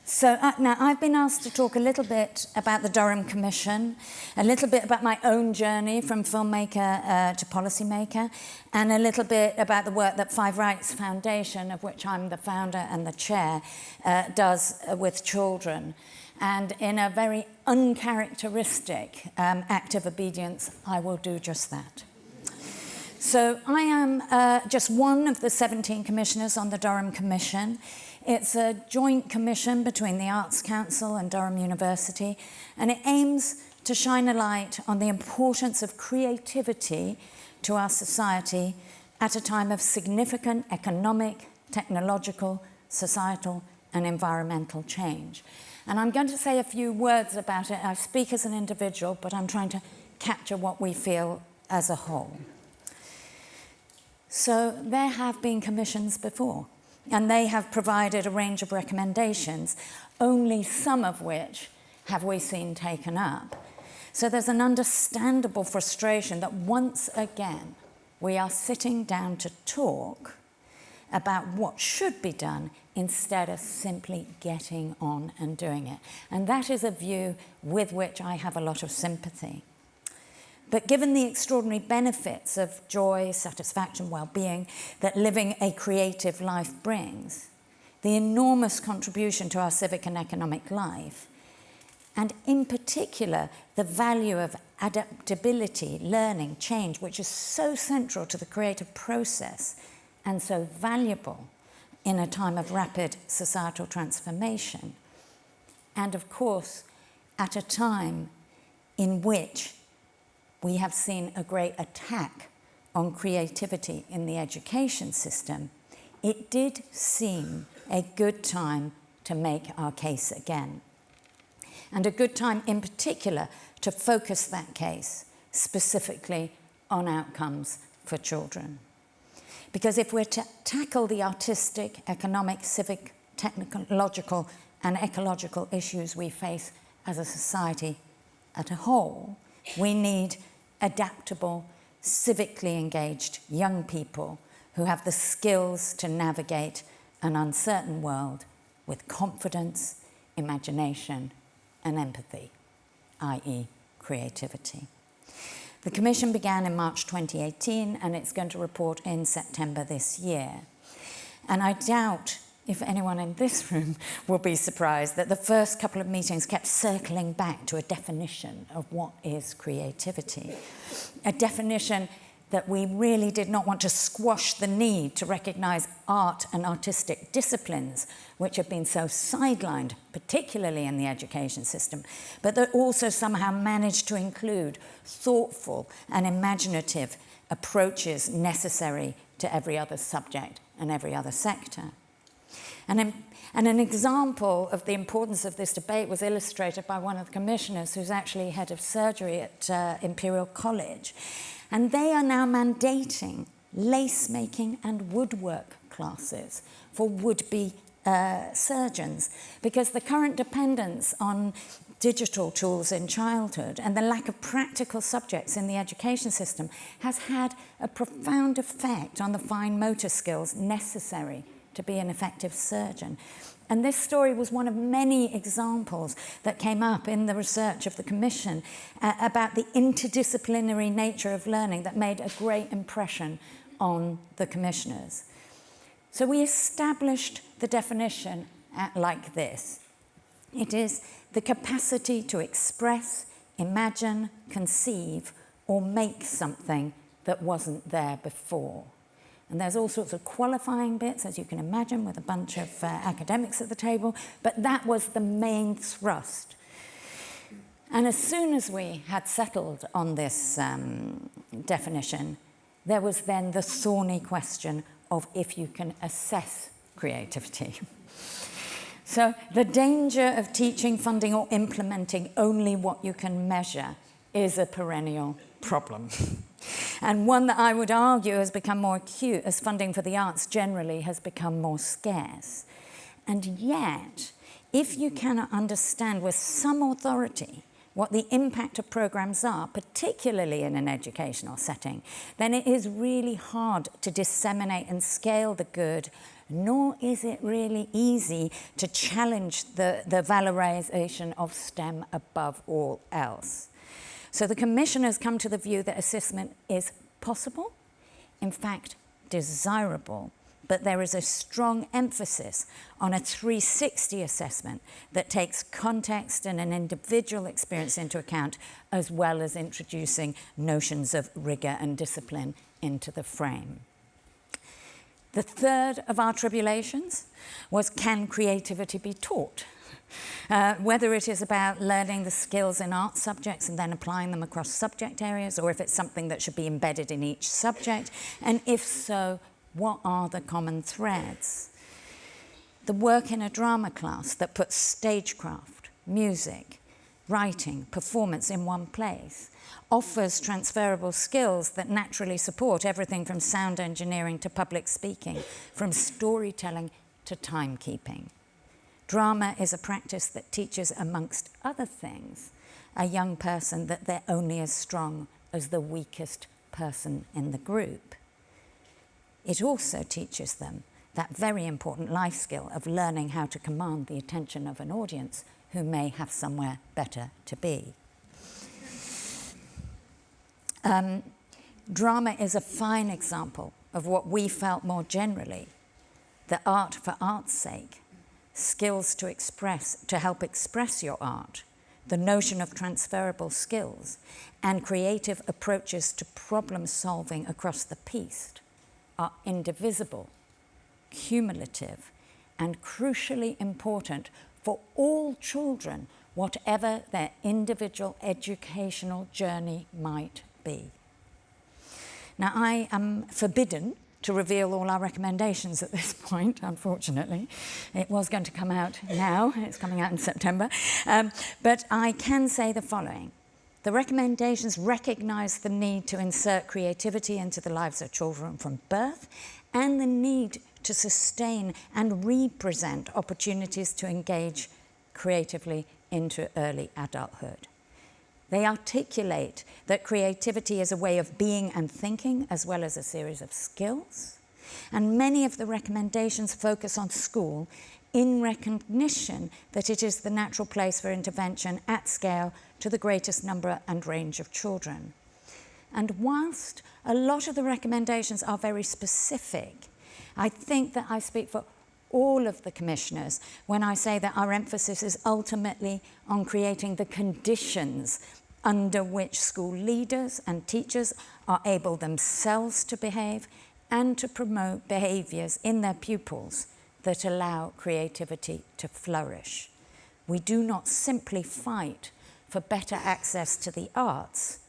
So now I've been asked to talk a little bit about the Durham Commission, a little bit about my own journey from filmmaker to policymaker, and a little bit about the work that Five Rights Foundation, of which I'm the founder and the chair, does with children. And in a very uncharacteristic act of obedience, I will do just that. So I am just one of the 17 commissioners on the Durham Commission. It's a joint commission between the Arts Council and Durham University, and it aims to shine a light on the importance of creativity to our society at a time of significant economic, technological, societal, and environmental change. And I'm going to say a few words about it. I speak as an individual, but I'm trying to capture what we feel as a whole. So there have been commissions before, and they have provided a range of recommendations, only some of which have we seen taken up. So there's an understandable frustration that once again we are sitting down to talk about what should be done instead of simply getting on and doing it. And that is a view with which I have a lot of sympathy. But given the extraordinary benefits of joy, satisfaction, well-being that living a creative life brings, the enormous contribution to our civic and economic life, and in particular, the value of adaptability, learning, change, which is so central to the creative process and so valuable in a time of rapid societal transformation, and of course, at a time in which we have seen a great attack on creativity in the education system, it did seem a good time to make our case again. And a good time in particular to focus that case specifically on outcomes for children. Because if we're to tackle the artistic, economic, civic, technological and ecological issues we face as a society as a whole, we need adaptable, civically engaged young people who have the skills to navigate an uncertain world with confidence, imagination, and empathy, i.e. creativity. The Commission began in March 2018, and it's going to report in September this year. And I doubt if anyone in this room will be surprised that the first couple of meetings kept circling back to a definition of what is creativity. A definition that we really did not want to squash the need to recognise art and artistic disciplines, which have been so sidelined, particularly in the education system, but that also somehow managed to include thoughtful and imaginative approaches necessary to every other subject and every other sector. And an example of the importance of this debate was illustrated by one of the commissioners who's actually head of surgery at Imperial College. And they are now mandating lace making and woodwork classes for would-be surgeons, because the current dependence on digital tools in childhood and the lack of practical subjects in the education system has had a profound effect on the fine motor skills necessary to be an effective surgeon. And this story was one of many examples that came up in the research of the Commission about the interdisciplinary nature of learning that made a great impression on the commissioners. So we established the definition like this. It is the capacity to express, imagine, conceive, or make something that wasn't there before. And there's all sorts of qualifying bits, as you can imagine, with a bunch of academics at the table, but that was the main thrust. And as soon as we had settled on this definition, there was then the thorny question of if you can assess creativity. So the danger of teaching, funding, or implementing only what you can measure is a perennial problem. And one that I would argue has become more acute as funding for the arts generally has become more scarce. And yet, if you cannot understand with some authority what the impact of programs are, particularly in an educational setting, then it is really hard to disseminate and scale the good, nor is it really easy to challenge the valorization of STEM above all else. So the Commission has come to the view that assessment is possible, in fact, desirable, but there is a strong emphasis on a 360 assessment that takes context and an individual experience into account, as well as introducing notions of rigor and discipline into the frame. The third of our tribulations was, can creativity be taught? Whether it is about learning the skills in art subjects and then applying them across subject areas, or if it's something that should be embedded in each subject, and if so, what are the common threads? The work in a drama class that puts stagecraft, music, writing, performance in one place offers transferable skills that naturally support everything from sound engineering to public speaking, from storytelling to timekeeping. Drama is a practice that teaches, amongst other things, a young person that they're only as strong as the weakest person in the group. It also teaches them that very important life skill of learning how to command the attention of an audience who may have somewhere better to be. Drama is a fine example of what we felt more generally, the art for art's sake, skills to help express your art, the notion of transferable skills, and creative approaches to problem solving across the piece are indivisible, cumulative, and crucially important for all children, whatever their individual educational journey might be. Now, I am forbidden to reveal all our recommendations at this point, unfortunately. It was going to come out now, it's coming out in September, but I can say the following. The recommendations recognise the need to insert creativity into the lives of children from birth, and the need to sustain and represent opportunities to engage creatively into early adulthood. They articulate that creativity is a way of being and thinking, as well as a series of skills. And many of the recommendations focus on school in recognition that it is the natural place for intervention at scale to the greatest number and range of children. And whilst a lot of the recommendations are very specific, I think that I speak for all of the commissioners when I say that our emphasis is ultimately on creating the conditions under which school leaders and teachers are able themselves to behave and to promote behaviours in their pupils that allow creativity to flourish. We do not simply fight for better access to the arts,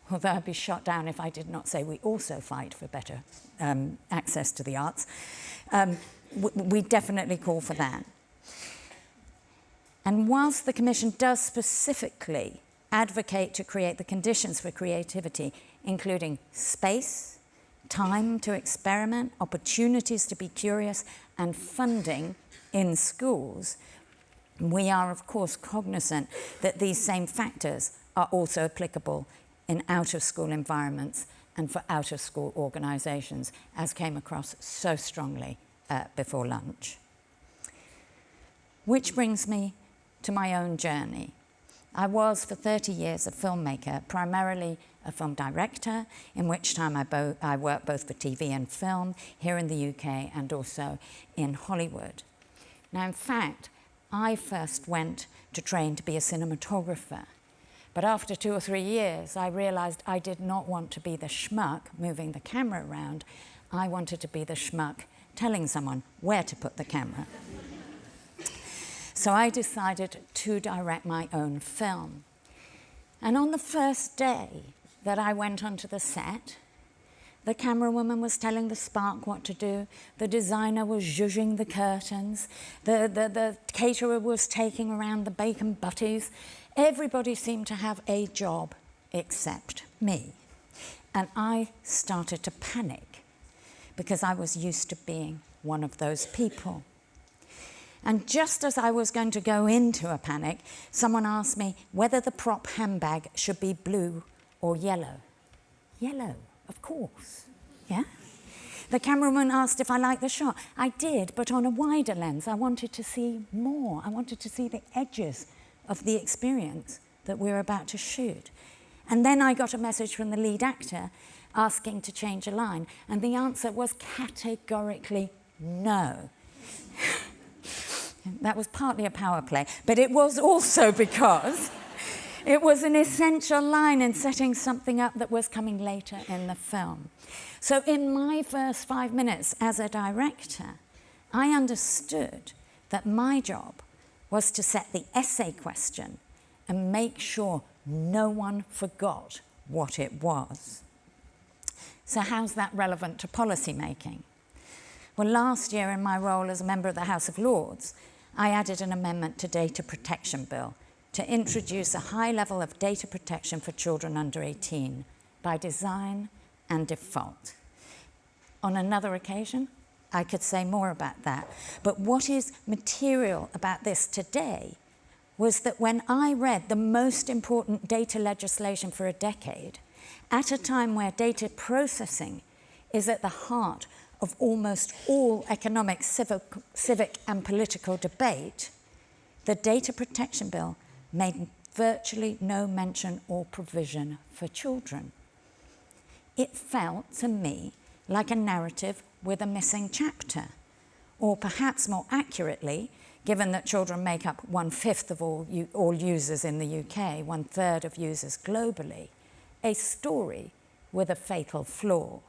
although I'd be shot down if I did not say we also fight for better access to the arts. We definitely call for that. And whilst the Commission does specifically advocate to create the conditions for creativity, including space, time to experiment, opportunities to be curious, and funding in schools, we are of course cognizant that these same factors are also applicable in out-of-school environments and for out-of-school organisations, as came across so strongly before lunch. Which brings me to my own journey. I was for 30 years a filmmaker, primarily a film director, in which time I worked both for TV and film here in the UK and also in Hollywood. Now, in fact, I first went to train to be a cinematographer, but after 2 or 3 years, I realised I did not want to be the schmuck moving the camera around. I wanted to be the schmuck telling someone where to put the camera. So I decided to direct my own film. And on the first day that I went onto the set, the camerawoman was telling the spark what to do, the designer was zhuzhing the curtains, the caterer was taking around the bacon butties. Everybody seemed to have a job except me. And I started to panic because I was used to being one of those people. And just as I was going to go into a panic, someone asked me whether the prop handbag should be blue or yellow. Yellow, of course, yeah? The cameraman asked if I liked the shot. I did, but on a wider lens. I wanted to see more. I wanted to see the edges of the experience that we were about to shoot. And then I got a message from the lead actor asking to change a line, and the answer was categorically no. That was partly a power play, but it was also because it was an essential line in setting something up that was coming later in the film. So in my first 5 minutes as a director, I understood that my job was to set the essay question and make sure no one forgot what it was. So how's that relevant to policy making? Well, last year in my role as a member of the House of Lords, I added an amendment to Data Protection Bill to introduce a high level of data protection for children under 18 by design and default. On another occasion, I could say more about that. But what is material about this today was that when I read the most important data legislation for a decade, at a time where data processing is at the heart of almost all economic, civic and political debate, the Data Protection Bill made virtually no mention or provision for children. It felt to me like a narrative with a missing chapter, or perhaps more accurately, given that children make up 1/5 of all users in the UK, 1/3 of users globally, a story with a fatal flaw.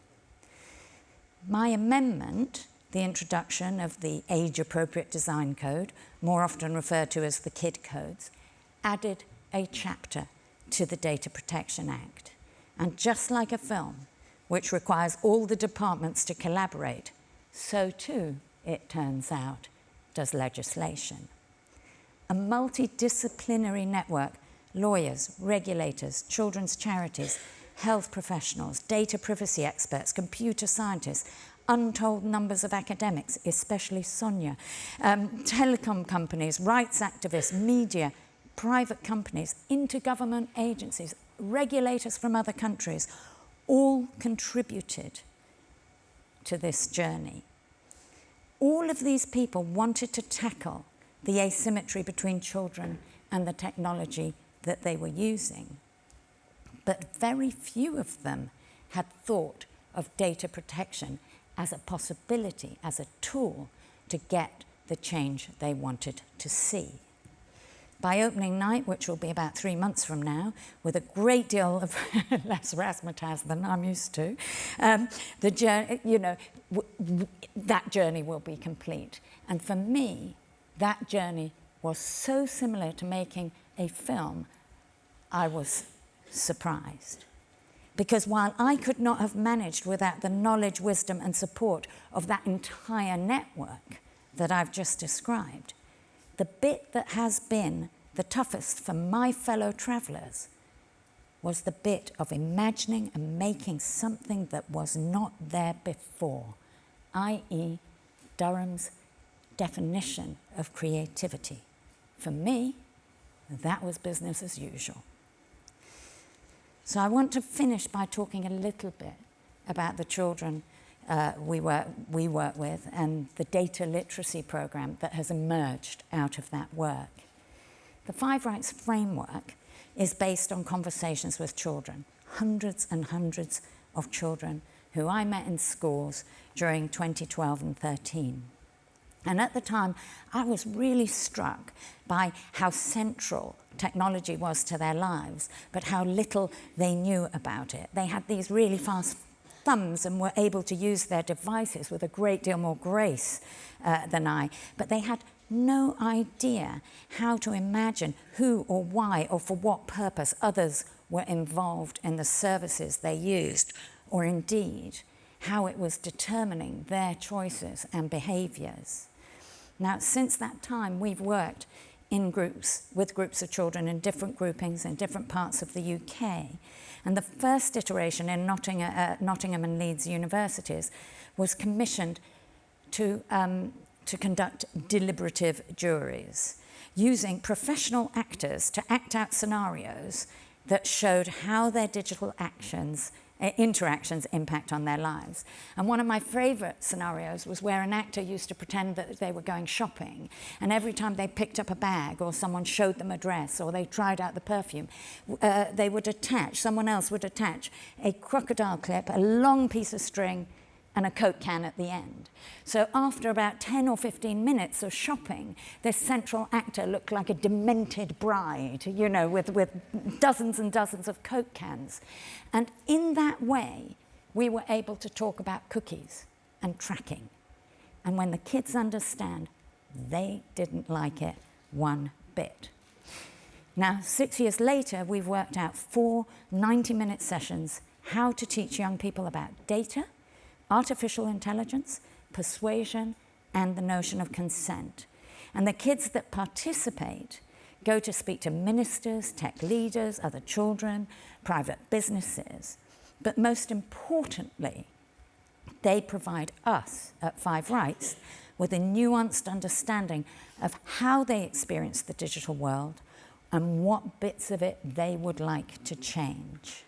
My amendment, the introduction of the age-appropriate design code, more often referred to as the KID codes, added a chapter to the Data Protection Act. And just like a film, which requires all the departments to collaborate, so too, it turns out, does legislation. A multidisciplinary network, lawyers, regulators, children's charities, health professionals, data privacy experts, computer scientists, untold numbers of academics, especially Sonia, telecom companies, rights activists, media, private companies, intergovernment agencies, regulators from other countries, all contributed to this journey. All of these people wanted to tackle the asymmetry between children and the technology that they were using. But very few of them had thought of data protection as a possibility, as a tool to get the change they wanted to see. By opening night, which will be about 3 months from now, with a great deal of less razzmatazz than I'm used to, the journey, that journey will be complete. And for me, that journey was so similar to making a film, I was surprised. Because while I could not have managed without the knowledge, wisdom, and support of that entire network that I've just described, the bit that has been the toughest for my fellow travellers was the bit of imagining and making something that was not there before, i.e. Durham's definition of creativity. For me, that was business as usual. So I want to finish by talking a little bit about the children we work with and the data literacy program that has emerged out of that work. The 5 Rights framework is based on conversations with children, hundreds and hundreds of children who I met in schools during 2012 and 13. And at the time, I was really struck by how central technology was to their lives, but how little they knew about it. They had these really fast thumbs and were able to use their devices with a great deal more grace than I, but they had no idea how to imagine who or why or for what purpose others were involved in the services they used, or indeed how it was determining their choices and behaviours. Now, since that time, we've worked in groups, with groups of children in different groupings in different parts of the UK. And the first iteration in Nottingham and Leeds universities was commissioned to conduct deliberative juries, using professional actors to act out scenarios that showed how their digital actions interactions impact on their lives. And one of my favourite scenarios was where an actor used to pretend that they were going shopping, and every time they picked up a bag or someone showed them a dress or they tried out the perfume, someone else would attach a crocodile clip, a long piece of string, and a Coke can at the end. So after about 10 or 15 minutes of shopping, this central actor looked like a demented bride, you know, with dozens and dozens of Coke cans. And in that way, we were able to talk about cookies and tracking. And when the kids understand, they didn't like it one bit. Now, 6 years later, we've worked out 4 90-minute sessions how to teach young people about data, artificial intelligence, persuasion, and the notion of consent. And the kids that participate go to speak to ministers, tech leaders, other children, private businesses. But most importantly, they provide us at Five Rights with a nuanced understanding of how they experience the digital world and what bits of it they would like to change.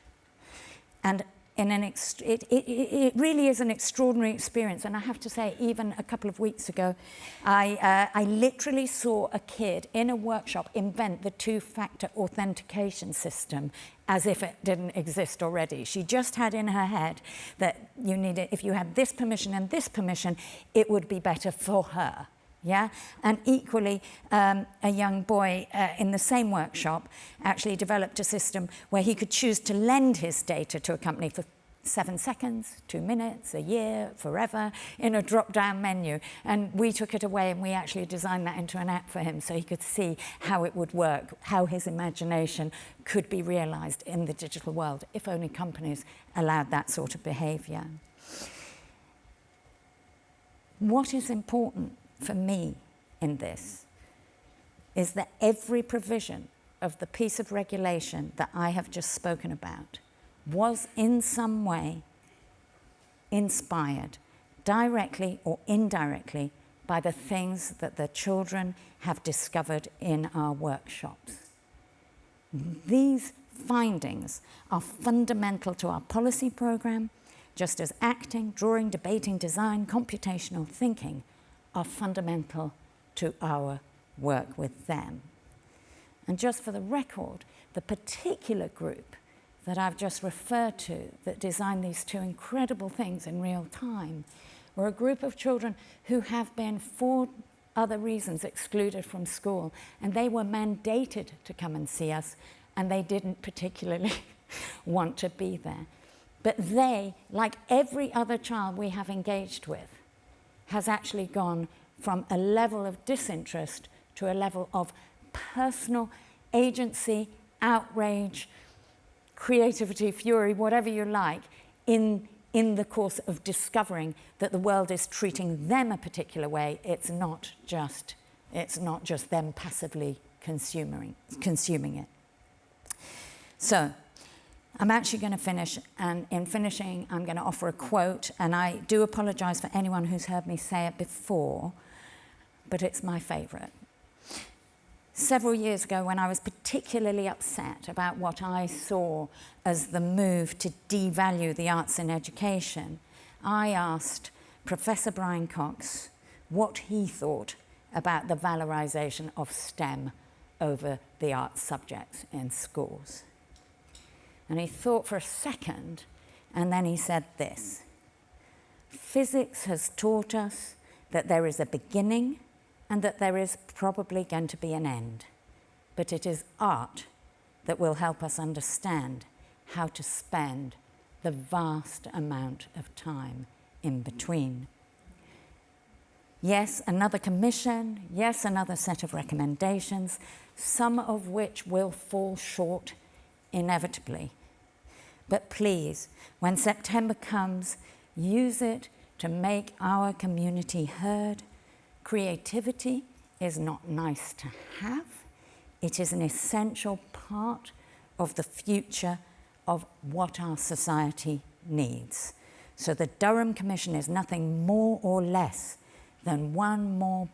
And it really is an extraordinary experience. And I have to say, even a couple of weeks ago, I literally saw a kid in a workshop invent the 2-factor authentication system as if it didn't exist already. She just had in her head that you needed, if you had this permission and this permission, it would be better for her. Yeah, and equally, a young boy in the same workshop actually developed a system where he could choose to lend his data to a company for 7 seconds, 2 minutes, a year, forever, in a drop-down menu. And we took it away and we actually designed that into an app for him so he could see how it would work, how his imagination could be realized in the digital world, if only companies allowed that sort of behavior. What is important for me in this is that every provision of the piece of regulation that I have just spoken about was in some way inspired, directly or indirectly, by the things that the children have discovered in our workshops. These findings are fundamental to our policy programme, just as acting, drawing, debating, design, computational thinking are fundamental to our work with them. And just for the record, the particular group that I've just referred to that designed these 2 incredible things in real time were a group of children who have been, for other reasons, excluded from school, and they were mandated to come and see us, and they didn't particularly want to be there. But they, like every other child we have engaged with, has actually gone from a level of disinterest to a level of personal agency, outrage, creativity, fury, whatever you like, in the course of discovering that the world is treating them a particular way. It's not just them passively consuming it. So I'm actually going to finish, and in finishing, I'm going to offer a quote, and I do apologise for anyone who's heard me say it before, but it's my favourite. Several years ago, when I was particularly upset about what I saw as the move to devalue the arts in education, I asked Professor Brian Cox what he thought about the valorisation of STEM over the arts subjects in schools. And he thought for a second, and then he said this: "Physics has taught us that there is a beginning and that there is probably going to be an end. But it is art that will help us understand how to spend the vast amount of time in between." Yes, another commission, yes, another set of recommendations, some of which will fall short inevitably. But please, when September comes, use it to make our community heard. Creativity is not nice to have. It is an essential part of the future of what our society needs. So the Durham Commission is nothing more or less than one more